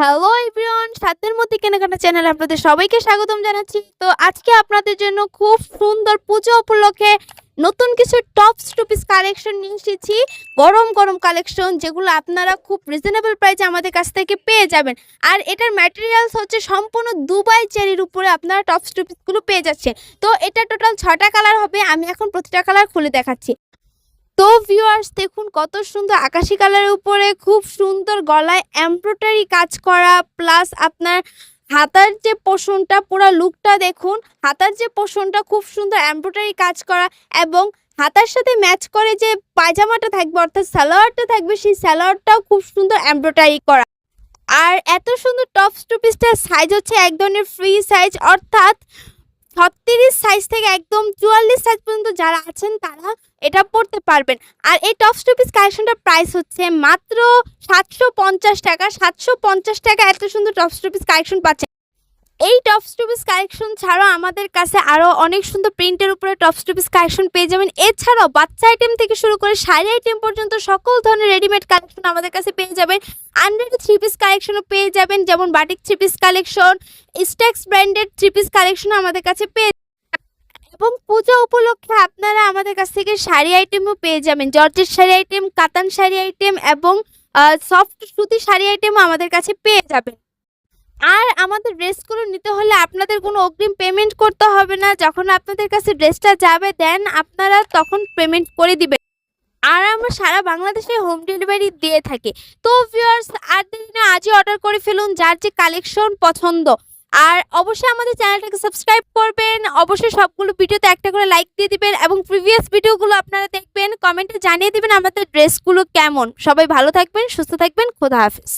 Hello everyone, সাতের মধ্যে কেনাকাটা চ্যানেলে আপনাদের সবাইকে স্বাগতম জানাচ্ছি। তো আজকে আপনাদের জন্য খুব সুন্দর পুজো উপলক্ষে নতুন কিছু টপস টু পিস কালেকশন নিয়ে এসেছি। গরম গরম কালেকশন, যেগুলো আপনারা খুব রিজনেবল প্রাইসে আমাদের কাছ থেকে পেয়ে যাবেন। আর এটার ম্যাটেরিয়ালস হচ্ছে সম্পূর্ণ দুবাই চেরির উপরে আপনারা টপস টু পিসগুলো পেয়ে যাচ্ছেন। তো এটা টোটাল 6টা কালার হবে। আমি এখন প্রতিটা কালার খুলে দেখাচ্ছি। তো ভিউয়ার্স, দেখুন কত সুন্দর আকাশি কালারের উপরে খুব সুন্দর গলায় এমব্রয়ডারি কাজ করা, প্লাস আপনার হাতার যে পোর্শনটা পুরো লুকটা দেখুন। হাতার যে পোর্শনটা খুব সুন্দর এমব্রয়ডারি কাজ করা, এবং হাতার সাথে ম্যাচ করে যে পায়জামাটা থাকবে অর্থাৎ সালোয়ারটা থাকবে, সেই সালোয়ারটাও খুব সুন্দর এমব্রয়ডারি করা। আর এত সুন্দর টপস টু পিসটার সাইজ হচ্ছে এক ধরনের ফ্রি সাইজ, অর্থাৎ 36 সাইজ থেকে একদম 44 সাইজ পর্যন্ত যারা আছেন তারা এটা পড়তে পারবেন। আর এই টপস টু পিস কালেকশনটার প্রাইস হচ্ছে মাত্র 750 টাকা। 750 টাকা এত সুন্দর টপস টু পিস কালেকশন পাচ্ছেন। এই টপস টু পিস কালেকশন ছাড়াও আমাদের কাছে আরও অনেক সুন্দর প্রিন্টের উপরে টপস টু পিস কালেকশন পেয়ে যাবেন। এছাড়াও বাচ্চা আইটেম থেকে শুরু করে শাড়ি আইটেম পর্যন্ত সকল ধরনের রেডিমেড কালেকশন আমাদের কাছে পেয়ে যাবেন। আনরেডি থ্রি পিস কালেকশনও পেয়ে যাবেন, যেমন batik three piece collection, stakes branded three piece collection আমাদের কাছে পেয়ে। এবং পূজা উপলক্ষে আপনারা আমাদের কাছ থেকে শাড়ি আইটেমও পেয়ে যাবেন। জর্জেট শাড়ি আইটেম, কাতান শাড়ি আইটেম এবং সফট সুতি শাড়ি আইটেমও আমাদের কাছে পেয়ে যাবেন। আর আমাদের ড্রেসগুলো নিতে হলে আপনাদের কোনো অগ্রিম পেমেন্ট করতে হবে না। যখন আপনাদের কাছে ড্রেসটা যাবে দেন আপনারা তখন পেমেন্ট করে দিবেন। আর আমরা সারা বাংলাদেশে হোম ডেলিভারি দিয়ে থাকি। তো ভিউয়ার্স, আর দেরি না, আজই অর্ডার করে ফেলুন যার যে কালেকশন পছন্দ। আর অবশ্যই আমাদের চ্যানেলটাকে সাবস্ক্রাইব করবেন। অবশ্যই সবগুলো ভিডিওতে একটা করে লাইক দিয়ে দিবেন, এবং প্রিভিয়াস ভিডিওগুলো আপনারা দেখবেন, কমেন্টে জানিয়ে দিবেন আমাদের ড্রেসগুলো কেমন। সবাই ভালো থাকবেন, সুস্থ থাকবেন, খোদা হাফেজ।